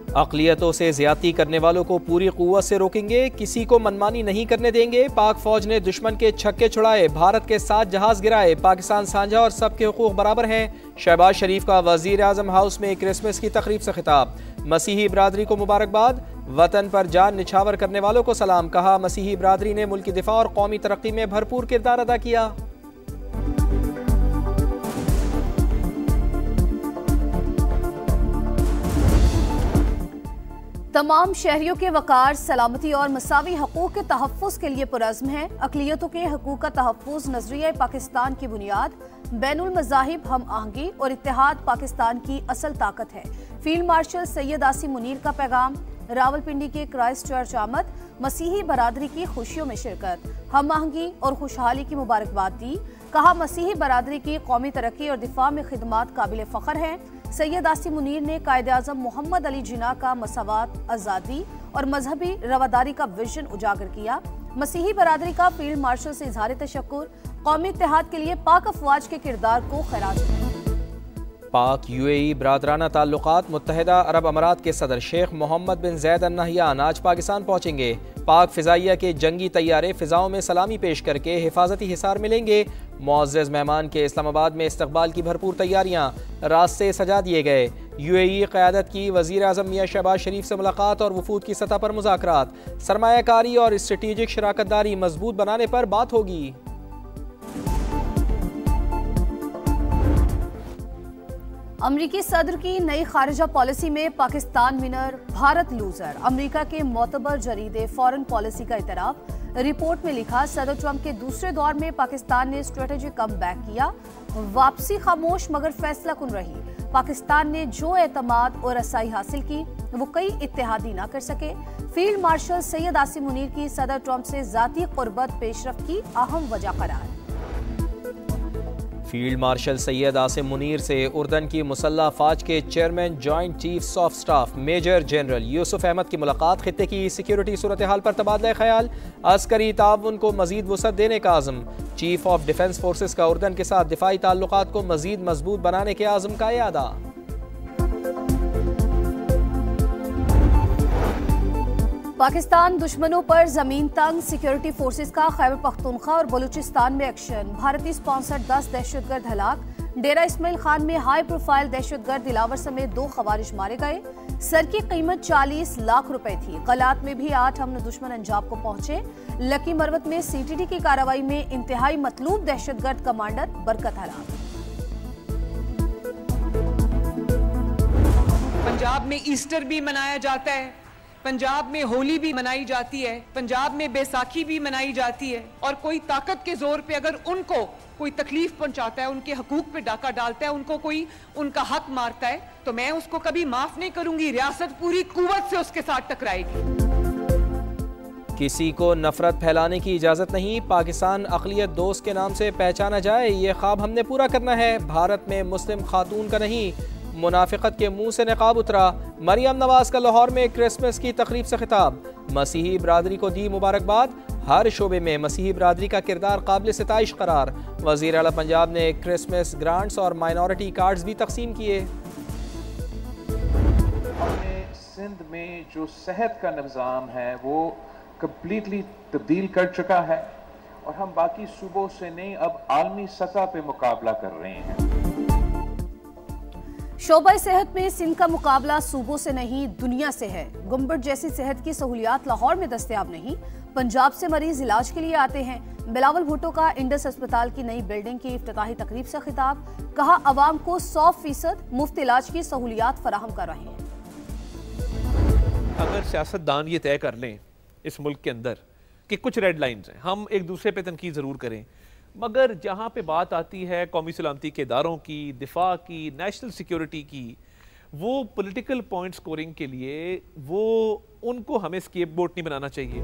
अक़लियतों से ज़्यादती करने वालों को पूरी क़ुव्वत से रोकेंगे, किसी को मनमानी नहीं करने देंगे। पाक फ़ौज ने दुश्मन के छक्के छुड़ाए, भारत के 7 जहाज़ गिराए। पाकिस्तान साझा और सबके हुकूक बराबर हैं। शहबाज शरीफ का वज़ीर आज़म हाउस में क्रिसमस की तकरीब से खिताब। मसीही बरादरी को मुबारकबाद, वतन पर जान निछावर करने वालों को सलाम। कहा, मसीही बरादरी ने मुल्क की दिफा और कौमी तरक्की में भरपूर किरदार अदा किया। तमाम शहरियों के वकार, सलामती और मसावी हकूक़ के तहफ़्फ़ुज़ के लिए पुरज़्म है। अक़लियतों के हकूक़ का तहफ़्फ़ुज़ नज़रिया पाकिस्तान की बुनियाद, बैनुल मज़ाहिब हम आहंगी और इत्तेहाद पाकिस्तान की असल ताकत है। फील्ड मार्शल सैयद आसिम मुनीर का पैगाम। रावलपिंडी के क्राइस्ट चर्च आमद, मसीही बरादरी की खुशियों में शिरकत, हम आहंगी और खुशहाली की मुबारकबाद दी। कहा, मसीही बरादरी की कौमी तरक्की और दिफा में खिदमात काबिल फ़ख्र हैं। सैयद आसिम मुनीर ने कायदे आज़म मोहम्मद अली जिन्ना का मसावात, आज़ादी और मजहबी रवादारी का विजन उजागर किया। मसीही बरादरी का फील्ड मार्शल से इज़हार तशक्कुर, कौमी इत्तेहाद के लिए पाक अफवाज के किरदार को खराज है। पाक यूएई बरादराना ताल्लुकात, मुत्तहिदा अरब अमारात के सदर शेख मोहम्मद बिन जैद अल नहयान आज पाकिस्तान पहुँचेंगे। पाक फ़िज़ाइया के जंगी तैयारे फ़िज़ाओं में सलामी पेश करके हिफाजती हिसार मिलेंगे। मुअज़्ज़ज़ मेहमान के इस्लामाबाद में इस्तकबाल की भरपूर तैयारियाँ, रास्ते सजा दिए गए। यूएई क़यादत की वज़ीर आज़म मियां शहबाज शरीफ से मुलाकात और वफूद की सतह पर मुज़ाकरात। सरमायाकारी और स्ट्रेटेजिक शराकतदारी मजबूत बनाने पर बात होगी। अमरीकी सदर की नई खारिजा पॉलिसी में पाकिस्तान विनर, भारत लूजर। अमरीका के मोतबर जरीदे फॉरेन पॉलिसी का इतराफ। रिपोर्ट में लिखा, सदर ट्रंप के दूसरे दौर में पाकिस्तान ने स्ट्रेटेजिक कम बैक किया। वापसी खामोश मगर फैसला कुन रही। पाकिस्तान ने जो एतमाद और रसाई हासिल की वो कई इत्तेहादी ना कर सके। फील्ड मार्शल सैयद आसिम मुनीर की सदर ट्रंप से जाती कुर्बत पेशरफ की अहम वजह करार। फील्ड मार्शल सैयद आसिम मुनीर से उर्दन की मुसल्लह अफवाज के chairman joint chiefs of staff major general Yusuf Ahmed की मुलाकात। खित्ते की सिक्योरिटी सूरत हाल पर तबादला ख्याल, अस्करी ताउन को मजीद वसअत देने का आज़म। चीफ ऑफ डिफेंस फोर्सेस का उर्दन के साथ दिफाई ताल्लुकात को मजीद मजबूत बनाने के आज़म का यादा। पाकिस्तान दुश्मनों पर जमीन तंग, सिक्योरिटी फोर्सेस का खैबर पख्तूनख्वा और बलूचिस्तान में एक्शन। भारतीय स्पॉन्सर्ड 10 दहशतगर्द हलाक। डेरा इस्माइल खान में हाई प्रोफाइल दहशतगर्द दिलावर समेत 2 खवारिज मारे गए। सर की कीमत 40 लाख रुपए थी। कलात में भी 8 हमने दुश्मन अंजाम को पहुंचे। लकी मरवत में सीटीडी की कार्रवाई में इंतहाई मतलूब दहशतगर्द कमांडर बरकत हलाक। पंजाब में ईस्टर भी मनाया जाता है, पंजाब में होली भी मनाई जाती है, पंजाब में बैसाखी भी मनाई जाती है। और कोई ताकत के जोर पे अगर उनको कोई तकलीफ पहुंचाता है, उनके हकूक पे डाका डालता है, उनको कोई उनका हक मारता है, तो मैं उसको कभी माफ नहीं करूंगी। रियासत पूरी कुव्वत से उसके साथ टकराएगी। किसी को नफरत फैलाने की इजाज़त नहीं। पाकिस्तान अक़लियत दोस्त के नाम से पहचाना जाए, ये ख्वाब हमने पूरा करना है। भारत में मुस्लिम खातून का नहीं, मुनाफिकत के मुंह से नकाब उतरा। मरियम नवाज का लाहौर में क्रिसमस की तकरीब से खिताब। मसीही बरादरी को दी मुबारकबाद। हर शोबे में मसीही बरादरी का किरदार काबिल सिताइश करार। वज़ीर आला पंजाब ने क्रिसमस ग्रांट्स और माइनॉरिटी कार्ड्स भी तकसीम किए। हमने सिंध में जो सेहत का निज़ाम है वो कम्प्लीटली तब्दील कर चुका है और हम बाकी सूबों से नहीं, अब आलमी सतह पे मुकाबला कर रहे हैं। शोबा सेहत में सिंध का मुकाबला सूबों से नहीं, दुनिया से है। गुम्बद जैसी सेहत की सहूलियात लाहौर में दस्तयाब नहीं। पंजाब से मरीज इलाज के लिए आते हैं। बिलावल भुट्टो का इंडस अस्पताल की नई बिल्डिंग की इफ्तिताही तकरीब से खिताब। कहा, अवाम को 100% मुफ्त इलाज की सहूलियात फराहम कर रहे हैं। अगर सियासतदान ये तय कर लें इस मुल्क के अंदर कि कुछ रेड लाइन्स हैं, हम एक दूसरे पे तनकीद ज़रूर करें, मगर जहाँ पे बात आती है कौमी सलामती के इदारों की, दिफा की, नेशनल सिक्योरिटी की, वो पॉलिटिकल पॉइंट स्कोरिंग के लिए वो उनको हमें स्केपगोट नहीं बनाना चाहिए।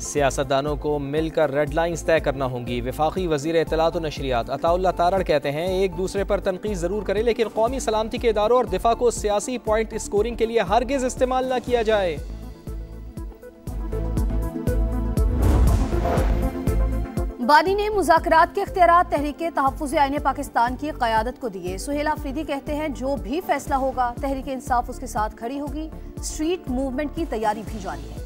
सियासतदानों को मिलकर रेड लाइन्स तय करना होंगी। वफाकी वज़ीर इत्तलात और नशरियात अताउल्लाह तारड़ कहते हैं, एक दूसरे पर तनकीद ज़रूर करें लेकिन कौमी सलामती के इदारों और दिफा को सियासी पॉइंट स्कोरिंग के लिए हरगिज़ इस्तेमाल न किया जाए। बानी ने मुज़ाकरात के इख्तियारात तहरीके तहफ़्फ़ुज़ आईन पाकिस्तान की क़यादत को दिए। सुहेल आफरीदी कहते हैं जो भी फैसला होगा तहरीके इंसाफ उसके साथ खड़ी होगी। स्ट्रीट मूवमेंट की तैयारी भी जारी है।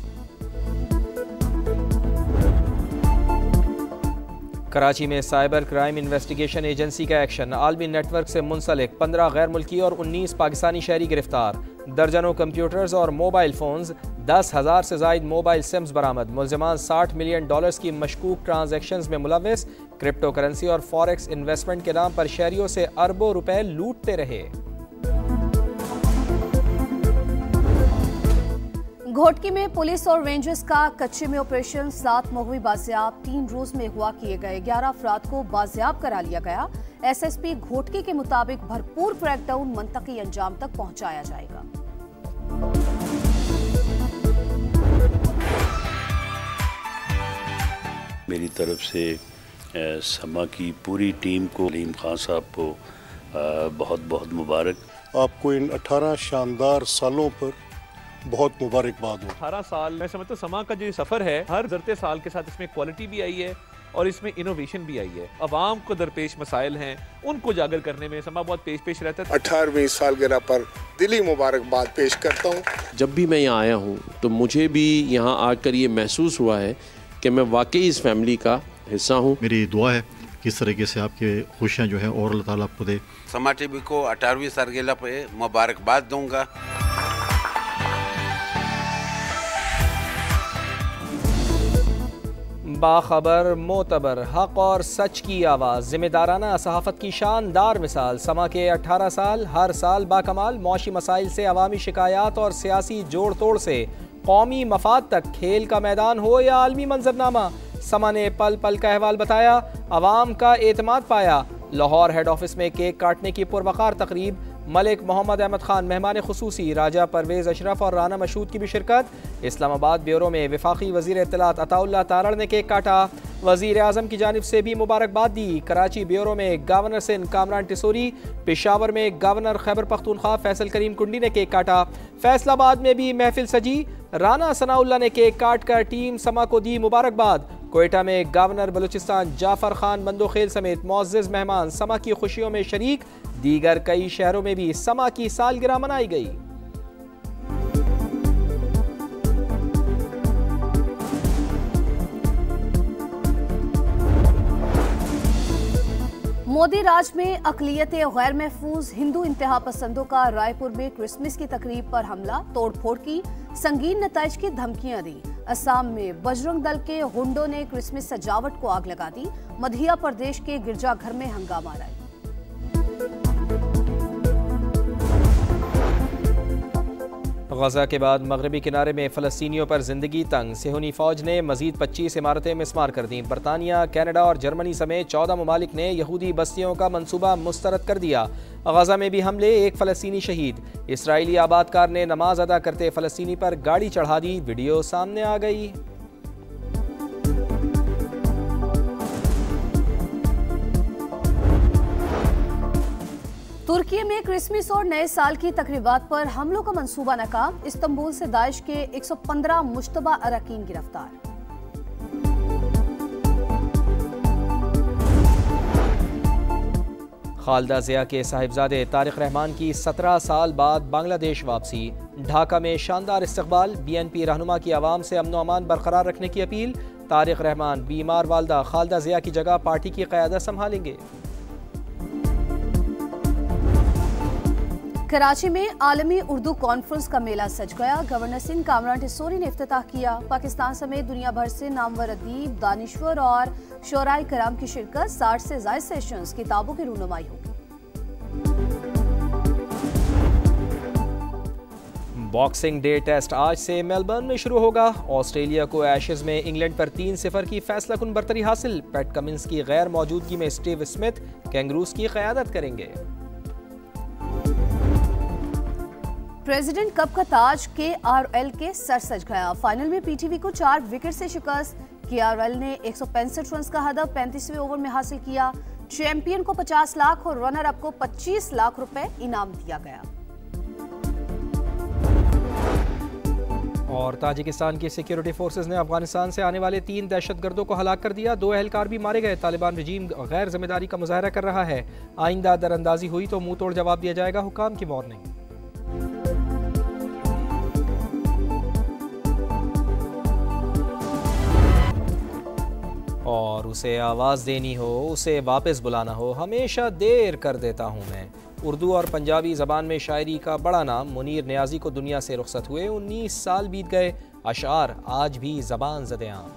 कराची में साइबर क्राइम इन्वेस्टिगेशन एजेंसी का एक्शन। आलमी नेटवर्क से मुंसलिक 15 गैर मुल्की और 19 पाकिस्तानी शहरी गिरफ्तार। दर्जनों कंप्यूटर्स और मोबाइल फोन्स, 10,000 से जायद मोबाइल सिम्स बरामद। मुलजिमान $60 मिलियन की मशकूक ट्रांजैक्शंस में मुलव्विस। क्रिप्टो करेंसी और फॉरेक्स इन्वेस्टमेंट के नाम पर शहरियों से अरबों रुपए लूटते रहे। घोटकी में पुलिस और रेंजर्स का कच्चे में ऑपरेशन। 7 मगवी बाजियाब 3 रोज में अगवा किए गए। 11 अफराद को बाजियाब करा लिया गया। SSP घोटकी के मुताबिक भरपूर क्रैकडाउन मंतकी अंजाम तक पहुंचाया जाएगा। मेरी तरफ से समा की पूरी टीम को, अलीम खान साहब को बहुत बहुत मुबारक। आपको इन 18 शानदार सालों पर बहुत मुबारकबाद हो। 18 साल मैं समझता हूँ समा का जो सफर है, हर गुज़रते साल के साथ इसमें क्वालिटी भी आई है और इसमें इनोवेशन भी आई है। अवाम को दरपेश मसाइल हैं, उनको उजागर करने में समा बहुत पेश रहता है। 18वीं सालगिरह पर दिली मुबारकबाद पेश करता हूँ। जब भी मैं यहाँ आया हूँ तो मुझे भी यहाँ आकर ये महसूस हुआ है कि मैं वाकई इस फैमिली का हिस्सा हूँ। मेरी दुआ है कि इस तरीके से आपकी खुशियाँ जो हैं और अल्लाह ताला आपको दे। समा टीवी को 18वीं सालगिरह पे मुबारकबाद दूंगा। बाखबर, मोतबर, हक और सच की आवाज़, जिम्मेदाराना सहाफ़त की शानदार मिसाल। समा के 18 साल, हर साल बाकमाल। मौशी मसाइल से अवामी शिकायत और सियासी जोड़ तोड़ से कौमी मफाद तक, खेल का मैदान हो या आलमी मंजरनामा, समा ने पल पल का अहवाल बताया, अवाम का एतमाद पाया। लाहौर हेड ऑफिस में केक काटने की पुरवकार तकरीब। मलिक मोहम्मद अहमद खान मेहमान खुसूसी, राजा परवेज़ अशरफ और राना मशहूद की भी शिरकत। इस्लामाबाद ब्यूरो में वफाकी वज़ीर इत्तलात अताउल्लाह तारड़ ने केक काटा। वज़ीर आज़म की जानिब से भी मुबारकबाद दी। कराची ब्यूरो में गवर्नर सिंध कामरान टिसोरी, पेशावर में गवर्नर खैबर पख्तूनख्वा फैसल करीम कुंडी ने केक काटा। फैसलाबाद में भी महफिल सजी। राना सनाउल्लाह ने केक काट कर टीम समा को दी मुबारकबाद। कोयटा में गवर्नर बलूचिस्तान जाफर खान मंदोखेल समेत मुअज़्ज़िज़ मेहमान समा की खुशियों में शरीक। दीगर कई शहरों में भी समा की सालगिरह मनाई गई। मोदी राज में अक़लियत गैर महफूज हिंदू इंतहा पसंदों का रायपुर में क्रिसमस की तकरीब पर हमला, तोड़फोड़ की, संगीन नताइज की धमकियां दी। असम में बजरंग दल के गुंडों ने क्रिसमस सजावट को आग लगा दी। मध्य प्रदेश के गिरजाघर में हंगामा रहा। गजा के बाद मगरबी किनारे में फ़लस्तीनियों पर ज़िंदगी तंग। सेहूनी फ़ौज ने मज़ीद 25 इमारतें मिस्मार कर दी। बरतानिया, कनाडा और जर्मनी समेत 14 ममालिक ने यहूदी बस्तियों का मनसूबा मुस्तरद कर दिया। गजा में भी हमले, एक फ़लस्तीनी शहीद। इसराइली आबादकार ने नमाज अदा करते फ़लस्तीनी पर गाड़ी चढ़ा दी। वीडियो सामने आ गई। तुर्की में क्रिसमस और नए साल की तकरीबात पर हमलों का मंसूबा नाकाम। इस्तांबुल से दाइश के 115 मुश्तबा अरकान गिरफ्तार। खालदा ज़िया के साहिबजादे तारिक रहमान की 17 साल बाद बांग्लादेश वापसी। ढाका में शानदार इस्तकबाल। BNP रहनुमा की आवाम से अमन व अमान बरकरार रखने की अपील। तारिक रहमान बीमार वालदा खालदा ज़िया की जगह पार्टी की क़यादत संभालेंगे। कराची में आलमी उर्दू कॉन्फ्रेंस का मेला सज गया। गवर्नर सिंध कामरान टिसोरी ने इफ्तिताह किया। पाकिस्तान समेत दुनिया भर से नामवर अदीब, दानिश्वर और शोराए कराम की शिरकत। 60 से ज़ायद सेशंस, किताबों की रूनुमाई होगी। बॉक्सिंग डे टेस्ट आज से मेलबर्न में शुरू होगा। ऑस्ट्रेलिया को एशेज में इंग्लैंड पर 3-0 की फैसलाकुन बरतरी हासिल। पैट कमिंस की गैर मौजूदगी में स्टीव स्मिथ कैंगरूज की क़यादत करेंगे। प्रेसिडेंट कप का ताज KRL के सर सज गया। फाइनल में PTV को 4 विकेट से शिकस्त। KRL ने 165 रन का हदफ 35वें ओवर में हासिल किया। चैंपियन को 50 लाख और रनर अप को 25 लाख रुपए इनाम दिया गया। और ताजिकिस्तान की सिक्योरिटी फोर्सेस ने अफगानिस्तान से आने वाले 3 दहशतगर्दों को हलाक कर दिया। 2 एहलकार भी मारे गए। तालिबान रजीम गैर जिम्मेदारी का मुजाहरा कर रहा है। आइंदा दरअंदाजी हुई तो मुंह तोड़ जवाब दिया जाएगा, हुकाम की वार्निंग। और उसे आवाज़ देनी हो, उसे वापस बुलाना हो, हमेशा देर कर देता हूँ मैं। उर्दू और पंजाबी ज़बान में शायरी का बड़ा नाम मुनीर नियाज़ी को दुनिया से रुखसत हुए 19 साल बीत गए। अशार आज भी ज़बान ज़दे आम।